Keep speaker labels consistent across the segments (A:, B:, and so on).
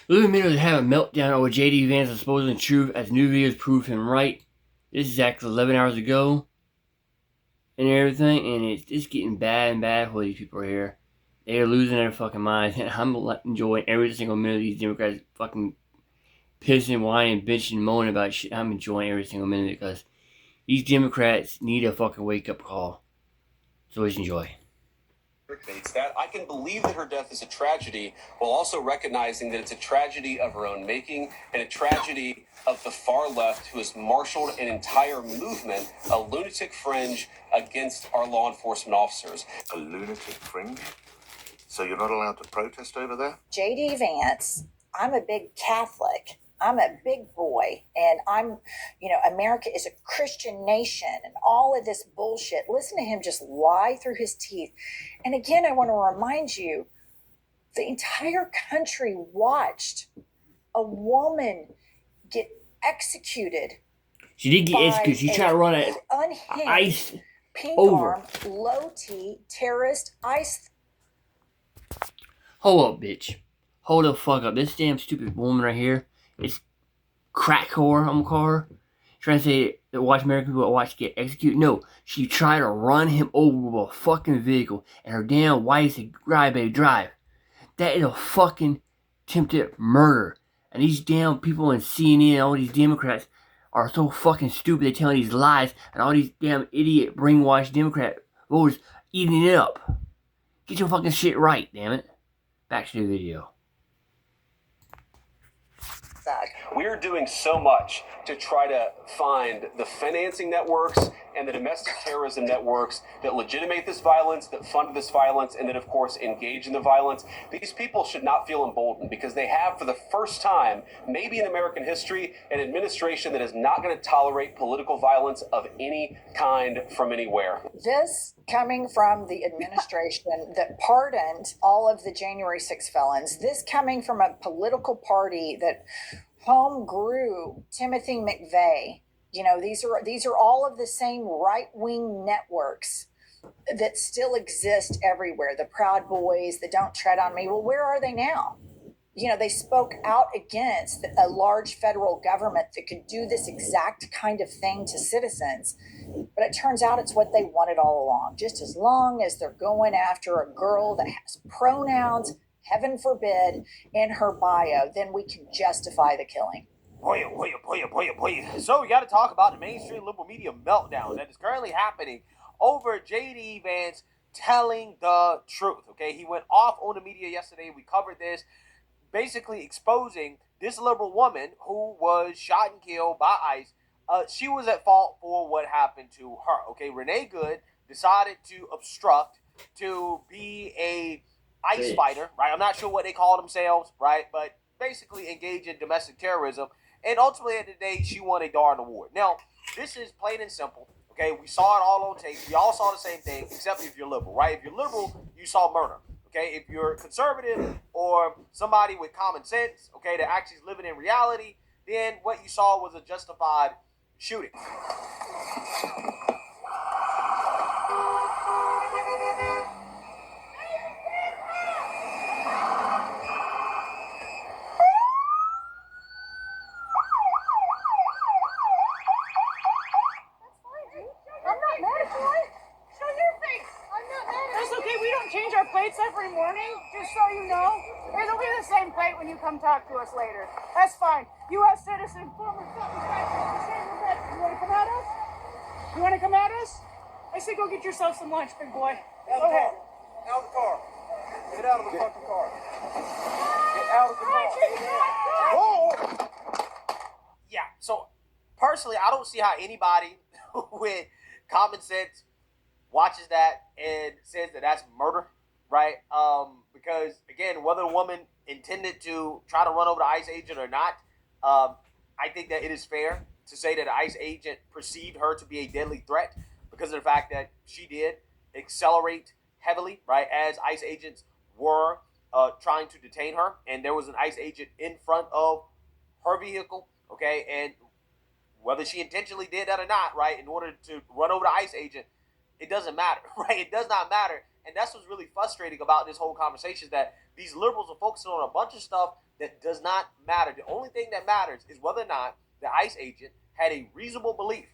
A: Louis Miller is having a meltdown over J.D. Vance's supposed truth as new videos prove him right. This is actually 11 hours ago and everything, and it's getting bad and bad for these people here. They are losing their fucking minds, and I'm enjoying every single minute of these Democrats fucking pissing, whining, bitching, moaning about shit. I'm enjoying every single minute because these Democrats need a fucking wake up call. So let's enjoy.
B: That I can believe that her death is a tragedy while also recognizing that it's a tragedy of her own making and a tragedy of the far left who has marshaled an entire movement, a lunatic fringe against our law enforcement officers.
C: A lunatic fringe? So you're not allowed to protest over there?
D: J.D. Vance, I'm a big Catholic. I'm a big boy, and America is a Christian nation and all of this bullshit. Listen to him just lie through his teeth. And again, I want to remind you, the entire country watched a woman get executed.
A: She did get executed. She tried to run an ICE
D: pink
A: over.
D: arm, low T terrorist ICE.
A: Hold up, bitch. Hold the fuck up. This damn stupid woman right here is crack whore, I'm gonna call her. Trying to say that watch American people watch get executed. No, she tried to run him over with a fucking vehicle, and her damn wife said, "Baby, drive." That is a fucking attempted murder. And these damn people in CNN, all these Democrats, are so fucking stupid. They're telling these lies, and all these damn idiot brainwashed Democrat voters eating it up. Get your fucking shit right, damn it. Back to the video.
B: We're doing so much to try to find the financing networks and the domestic terrorism networks that legitimate this violence, that fund this violence, and that, of course, engage in the violence. These people should not feel emboldened because they have, for the first time, maybe in American history, an administration that is not going to tolerate political violence of any kind from anywhere.
D: This coming from the administration that pardoned all of the January 6 felons, this coming from a political party that home grew Timothy McVeigh. These are all of the same right-wing networks that still exist everywhere. The Proud Boys, the Don't Tread on Me. Well, where are they now? They spoke out against a large federal government that could do this exact kind of thing to citizens. But it turns out it's what they wanted all along. Just as long as they're going after a girl that has pronouns, heaven forbid, in her bio, then we can justify the killing.
E: Boy. So we got to talk about the mainstream liberal media meltdown that is currently happening over J.D. Vance telling the truth. Okay, he went off on the media yesterday. We covered this, basically exposing this liberal woman who was shot and killed by ICE. She was at fault for what happened to her. Okay, Renee Good decided to obstruct, to be a ICE fighter, right? I'm not sure what they call themselves, right? But basically engage in domestic terrorism. And ultimately, at the day, she won a darn award. Now, this is plain and simple, okay? We saw it all on tape. We all saw the same thing, except if you're liberal, right? If you're liberal, you saw murder, okay? If you're conservative or somebody with common sense, okay, that actually is living in reality, then what you saw was a justified shooting.
F: Every morning, just so you know. It'll be the same plate when you come talk to us later. That's fine. U.S. citizen, former You want to come at us? You want to come at us? I say go get yourself some lunch, big boy.
E: Go ahead. Out of the car. Get out of the fucking car. Get out of the car. Whoa! Yeah, so personally, I don't see how anybody with common sense watches that and says that that's murder. Right? Because, again, whether the woman intended to try to run over the ICE agent or not, I think that it is fair to say that the ICE agent perceived her to be a deadly threat because of the fact that she did accelerate heavily, right, as ICE agents were trying to detain her. And there was an ICE agent in front of her vehicle, okay? And whether she intentionally did that or not, right, in order to run over the ICE agent, it doesn't matter, right? It does not matter. And that's what's really frustrating about this whole conversation, is that these liberals are focusing on a bunch of stuff that does not matter. The only thing that matters is whether or not the ICE agent had a reasonable belief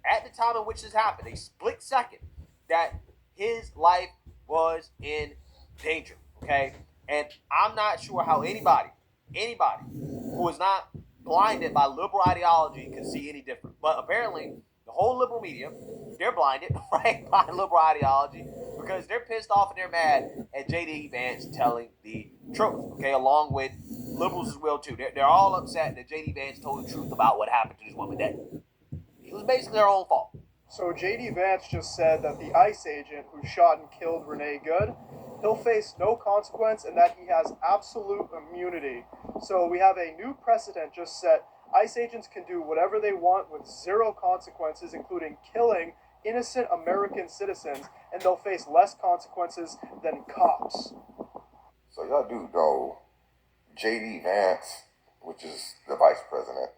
E: at the time in which this happened, a split second, that his life was in danger, okay? And I'm not sure how anybody who is not blinded by liberal ideology can see any different. But apparently, the whole liberal media, they're blinded, right, by liberal ideology, because they're pissed off and they're mad at J.D. Vance telling the truth, okay, along with liberals as well, too. They're all upset that J.D. Vance told the truth about what happened to this woman. That it was basically their own fault.
G: So J.D. Vance just said that the ICE agent who shot and killed Renee Good, he'll face no consequence and that he has absolute immunity. So we have a new precedent just set. ICE agents can do whatever they want with zero consequences, including killing innocent American citizens, and they'll face less consequences than cops.
H: So y'all do know J.D. Vance, which is the vice president,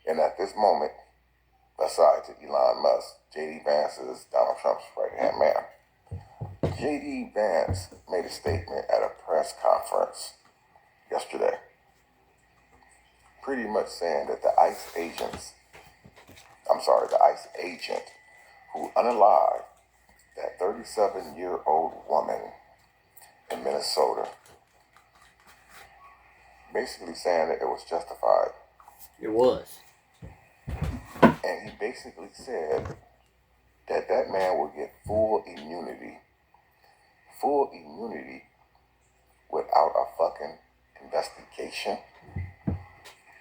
H: and at this moment, aside to Elon Musk, J.D. Vance is Donald Trump's right-hand man. J.D. Vance made a statement at a press conference yesterday, pretty much saying that the ICE agent who unalived that 37-year-old woman in Minnesota, basically saying that it was justified.
A: It was.
H: And he basically said that that man will get full immunity without a fucking investigation.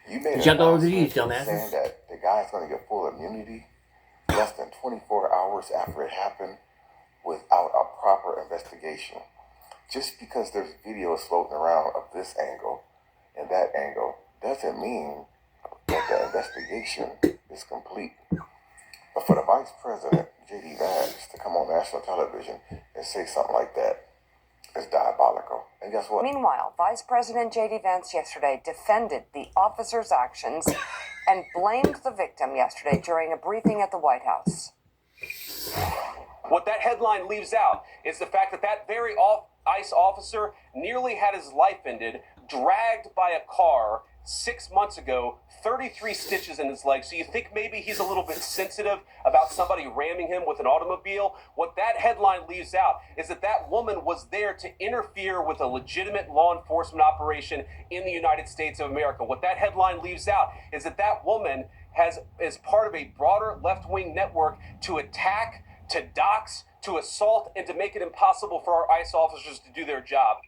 H: You made
A: Jump
H: an
A: over the
H: announcement
A: dumbasses.
H: saying that the guy's going to get full immunity less than 24 hours after it happened without a proper investigation. Just because there's videos floating around of this angle and that angle doesn't mean that the investigation is complete. But for the vice president, J.D. Vance, to come on national television and say something like that is diabolical. And guess what?
I: Meanwhile, Vice President J.D. Vance yesterday defended the officer's actions and blamed the victim yesterday during a briefing at the White House.
B: What that headline leaves out is the fact that that very ICE officer nearly had his life ended, dragged by a car 6 months ago, 33 stitches in his leg. So you think maybe he's a little bit sensitive about somebody ramming him with an automobile? What that headline leaves out is that that woman was there to interfere with a legitimate law enforcement operation in the United States of America. What that headline leaves out is that that woman is part of a broader left-wing network to attack, to dox, to assault, and to make it impossible for our ICE officers to do their job.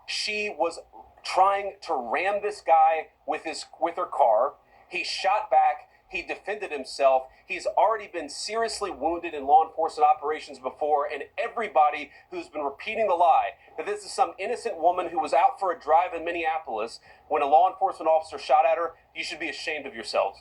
B: She was trying to ram this guy with her car. He shot back. He defended himself. He's already been seriously wounded in law enforcement operations before, and everybody who's been repeating the lie that this is some innocent woman who was out for a drive in Minneapolis when a law enforcement officer shot at her, you should be ashamed of yourselves.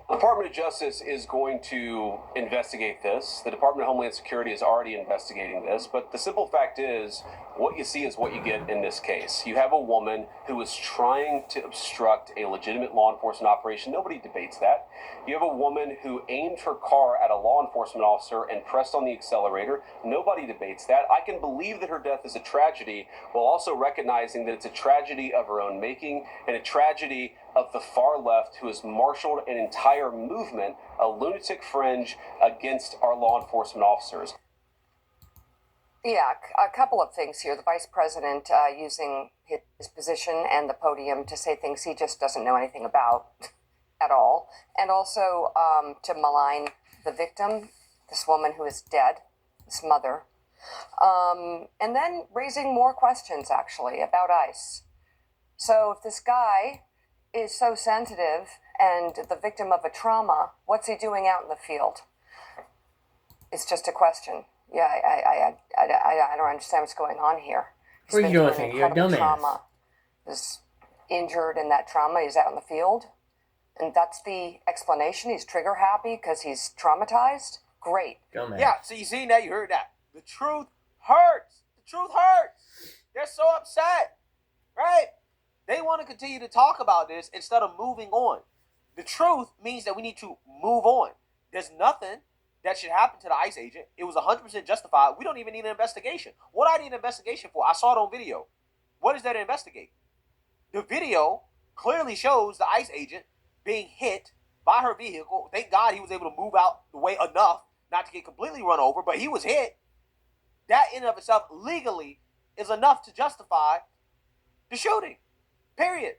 B: The Department of Justice is going to investigate this. The Department of Homeland Security is already investigating this, but the simple fact is, what you see is what you get in this case. You have a woman who is trying to obstruct a legitimate law enforcement operation. Nobody debates that. You have a woman who aimed her car at a law enforcement officer and pressed on the accelerator. Nobody debates that. I can believe that her death is a tragedy, while also recognizing that it's a tragedy of her own making and a tragedy of the far left who has marshaled an entire movement, a lunatic fringe, against our law enforcement officers.
I: Yeah, a couple of things here. The vice president using his position and the podium to say things he just doesn't know anything about at all. And also to malign the victim, this woman who is dead, this mother. And then raising more questions, actually, about ICE. So if this guy is so sensitive and the victim of a trauma, what's he doing out in the field? It's just a question. Yeah, I don't understand what's going on here.
A: What are you doing? You're a dumbass.
I: Trauma. Is injured in that trauma. He's out in the field. And that's the explanation. He's trigger happy because he's traumatized. Great.
A: Dumbass.
E: Yeah, so you see now, you heard that. The truth hurts. The truth hurts. They're so upset, right? They want to continue to talk about this instead of moving on. The truth means that we need to move on. There's nothing that should happen to the ICE agent. It was 100% justified. We don't even need an investigation. What I need an investigation for, I saw it on video. What is there to investigate? The video clearly shows the ICE agent being hit by her vehicle. Thank God he was able to move out the way enough not to get completely run over, but he was hit. That in and of itself legally is enough to justify the shooting. Period.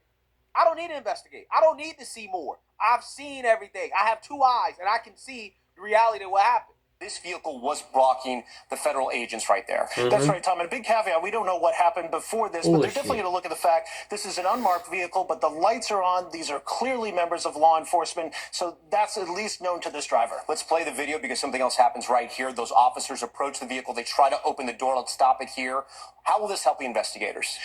E: I don't need to investigate. I don't need to see more. I've seen everything. I have 2 eyes and I can see the reality of what happened.
B: This vehicle was blocking the federal agents right there.
C: That's right, Tom. And a big caveat, we don't know what happened before this, but they're definitely going to look at the fact this is an unmarked vehicle, but the lights are on. These are clearly members of law enforcement, so that's at least known to this driver.
B: Let's play the video because something else happens right here. Those officers approach the vehicle. They try to open the door. Let's stop it here. How will this help the investigators?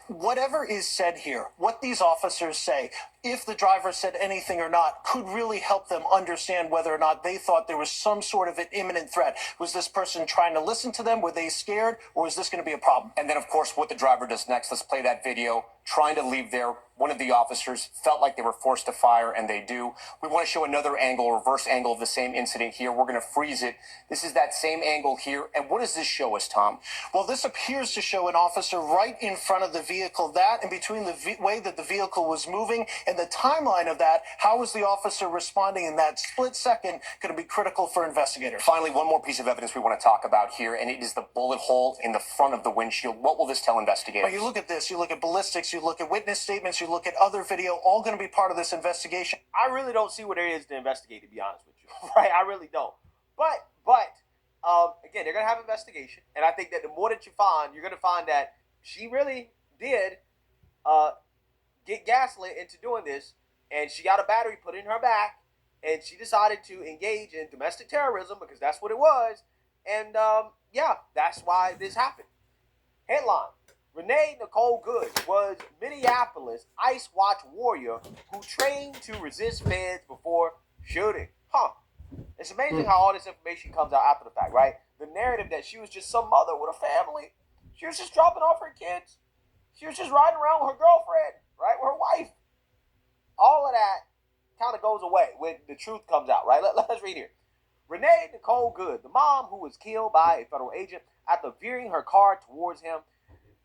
C: Whatever is said here, what these officers say, if the driver said anything or not, could really help them understand whether or not they thought there was some sort of an imminent threat. Was this person trying to listen to them? Were they scared? Or is this going to be a problem?
B: And then, of course, what the driver does next. Let's play that video. Trying to leave there. One of the officers felt like they were forced to fire, and they do. We want to show another angle, reverse angle of the same incident here. We're going to freeze it. This is that same angle here. And what does this show us, Tom?
C: Well, this appears to show an officer right in front of the vehicle. That, and between the way that the vehicle was moving and the timeline of that, how was the officer responding in that split second going to be critical for investigators.
B: Finally, one more piece of evidence we want to talk about here, and it is the bullet hole in the front of the windshield. What will this tell investigators?
C: Well, you look at this, you look at ballistics, you look at witness statements, you look at other video, all going to be part of this investigation.
E: I really don't see what there is to investigate, to be honest with you. Right? I really don't. But again, they're going to have an investigation. And I think that the more that you find, you're going to find that she really did get gaslit into doing this. And she got a battery put in her back. And she decided to engage in domestic terrorism because that's what it was. And yeah, that's why this happened. Headline. Renee Nicole Good was Minneapolis ICE Watch warrior who trained to resist feds before shooting. It's amazing how all this information comes out after the fact, right? The narrative that she was just some mother with a family. She was just dropping off her kids. She was just riding around with her girlfriend, right? With her wife. All of that kind of goes away when the truth comes out, right? Let's read here. Renee Nicole Good, the mom who was killed by a federal agent after veering her car towards him,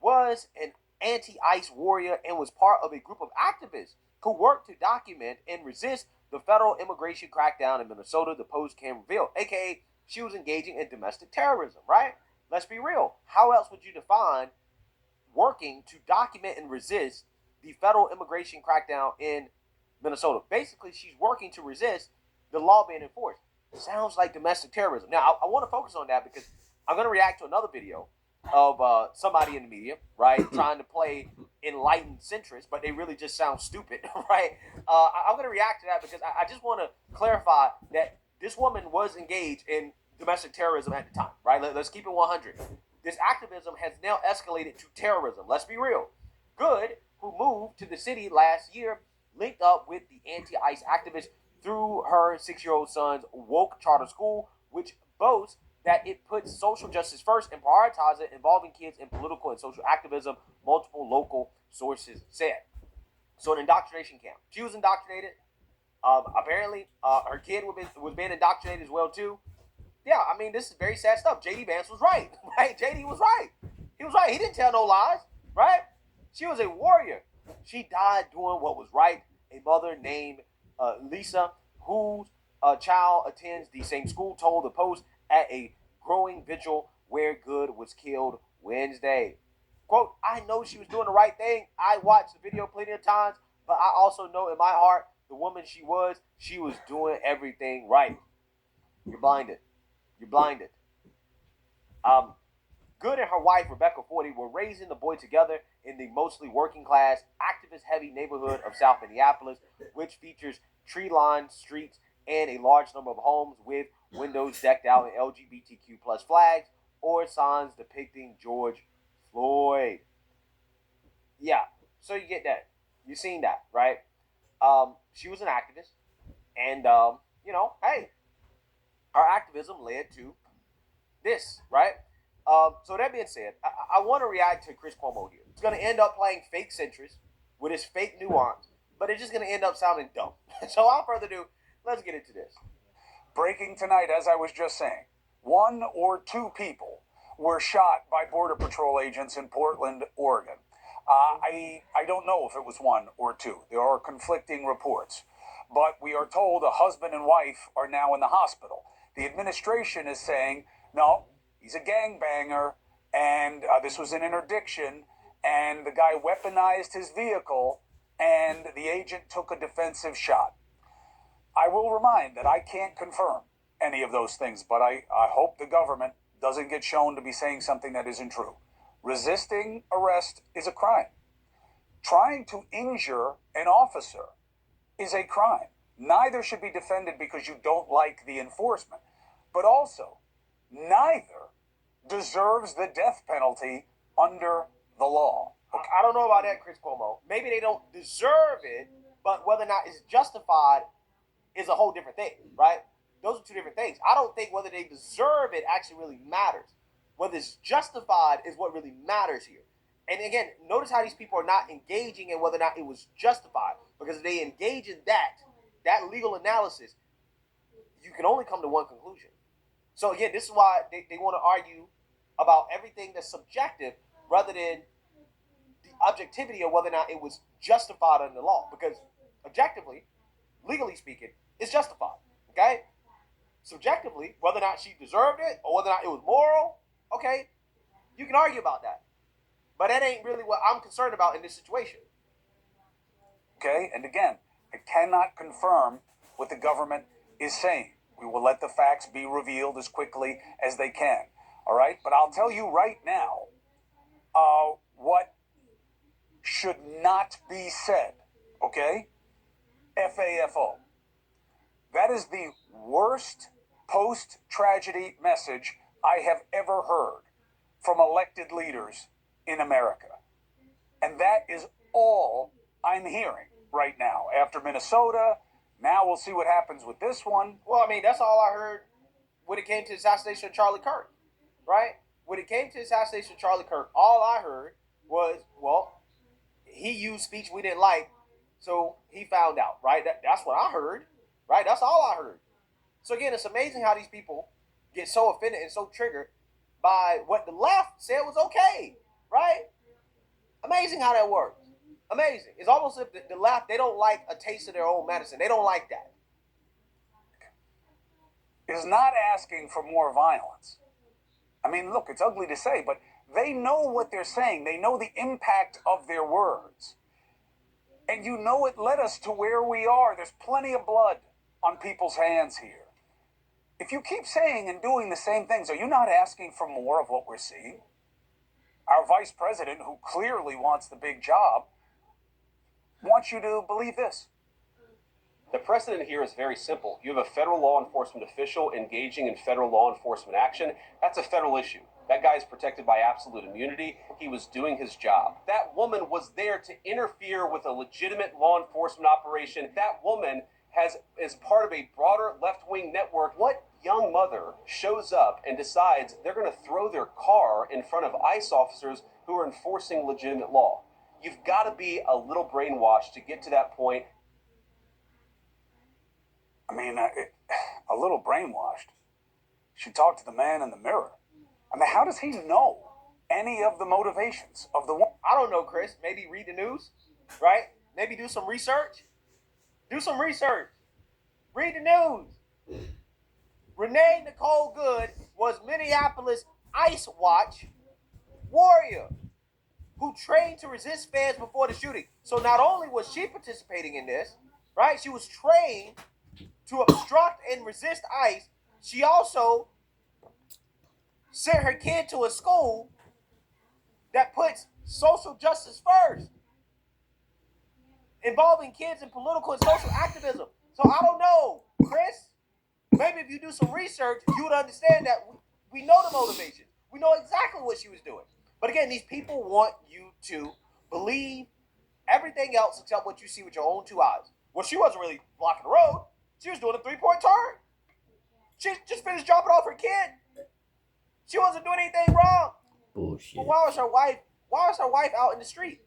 E: was an anti-ICE warrior and was part of a group of activists who worked to document and resist the federal immigration crackdown in Minnesota, the Post can reveal. AKA, she was engaging in domestic terrorism, right? Let's be real. How else would you define working to document and resist the federal immigration crackdown in Minnesota? Basically, she's working to resist the law being enforced. Sounds like domestic terrorism. Now, I want to focus on that because I'm going to react to another video of somebody in the media, right, trying to play enlightened centrist, but they really just sound stupid, right? I'm going to react to that because I just want to clarify that this woman was engaged in domestic terrorism at the time, right? Let's keep it 100. This activism has now escalated to terrorism. Let's be real. Good, who moved to the city last year, linked up with the anti-ICE activists through her 6-year-old son's woke charter school, which boasts that it puts social justice first and prioritizes involving kids in political and social activism, multiple local sources said. So an indoctrination camp. She was indoctrinated. Apparently, her kid was being indoctrinated as well, too. Yeah, I mean, this is very sad stuff. J.D. Vance was right, right? J.D. was right. He was right. He didn't tell no lies, right? She was a warrior. She died doing what was right. A mother named Lisa, whose child attends the same school, told the Post at a growing vigil where Good was killed Wednesday. Quote, I know she was doing the right thing. I watched the video plenty of times, but I also know in my heart, the woman she was doing everything right. You're blinded. You're blinded. Good and her wife, Rebecca Forty, were raising the boy together in the mostly working class, activist-heavy neighborhood of South Minneapolis, which features tree-lined streets and a large number of homes with windows decked out in LGBTQ plus flags or signs depicting George Floyd. Yeah, so you get that. You've seen that, right? She was an activist, and, hey, her activism led to this, right? So that being said, I want to react to Chris Cuomo here. He's going to end up playing fake centrist with his fake nuance, but it's just going to end up sounding dumb. So without further ado, let's get into this.
J: breaking tonight, as I was just saying, 1 or 2 people were shot by Border Patrol agents in Portland, Oregon. I don't know if it was 1 or 2. There are conflicting reports. But we are told a husband and wife are now in the hospital. The administration is saying, no, he's a gangbanger, and this was an interdiction, and the guy weaponized his vehicle, and the agent took a defensive shot. I will remind that I can't confirm any of those things, but I hope the government doesn't get shown to be saying something that isn't true. Resisting arrest is a crime. Trying to injure an officer is a crime. Neither should be defended because you don't like the enforcement. But also, neither deserves the death penalty under the law.
E: Okay. I don't know about that, Chris Cuomo. Maybe they don't deserve it, but whether or not it's justified is a whole different thing, right? Those are two different things. I don't think whether they deserve it actually really matters. Whether it's justified is what really matters here. And again, notice how these people are not engaging in whether or not it was justified. Because if they engage in that legal analysis, you can only come to one conclusion. So again, this is why they want to argue about everything that's subjective rather than the objectivity of whether or not it was justified under the law. Because objectively, legally speaking, it's justified. Okay? Subjectively, whether or not she deserved it or whether or not it was moral, okay, you can argue about that. But that ain't really what I'm concerned about in this situation.
J: Okay, and again, I cannot confirm what the government is saying. We will let the facts be revealed as quickly as they can. All right, but I'll tell you right now what should not be said. Okay, FAFO. That is the worst post-tragedy message I have ever heard from elected leaders in America. And that is all I'm hearing right now. After Minnesota, now we'll see what happens with this one.
E: Well, I mean, that's all I heard when it came to the assassination of Charlie Kirk, right? When it came to the assassination of Charlie Kirk, all I heard was, well, he used speech we didn't like, so he found out, right? That's what I heard, right? That's all I heard. So again, it's amazing how these people get so offended and so triggered by what the left said was okay, right? Amazing how that works. Amazing. It's almost as if the left, they don't like a taste of their own medicine. They don't like that.
J: Is not asking for more violence. I mean, look, it's ugly to say, but they know what they're saying. They know the impact of their words. And you know it led us to where we are. There's plenty of blood on people's hands here. If you keep saying and doing the same things, are you not asking for more of what we're seeing? Our vice president, who clearly wants the big job, wants you to believe this.
B: The precedent here is very simple. You have a federal law enforcement official engaging in federal law enforcement action. That's a federal issue. That guy is protected by absolute immunity. He was doing his job. That woman was there to interfere with a legitimate law enforcement operation. That woman is part of a broader left-wing network. What young mother shows up and decides they're going to throw their car in front of ICE officers who are enforcing legitimate law? You've got to be a little brainwashed to get to that point.
J: I mean, a little brainwashed. You should talk to the man in the mirror. I mean, how does he know any of the motivations of the woman?
E: I don't know, Chris. Maybe read the news, right? Maybe do some research. Do some research. Read the news. Renee Nicole Good was Minneapolis Ice Watch warrior who trained to resist fans before the shooting. So not only was she participating in this, right? She was trained to obstruct and resist ICE. She also sent her kid to a school that puts social justice first, involving kids in political and social activism. So I don't know, Chris. Maybe if you do some research, you would understand that we know the motivation. We know exactly what she was doing. But again, these people want you to believe everything else except what you see with your own two eyes. Well, she wasn't really blocking the road. She was doing a three-point turn. She just finished dropping off her kid. She wasn't doing anything wrong.
A: Bullshit.
E: But why was her wife out in the street?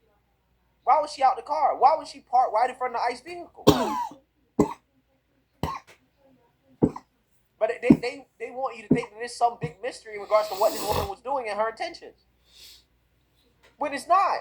E: Why was she out in the car? Why was she parked right in front of the ICE vehicle? But they want you to think that there's some big mystery in regards to what this woman was doing and her intentions. When it's not.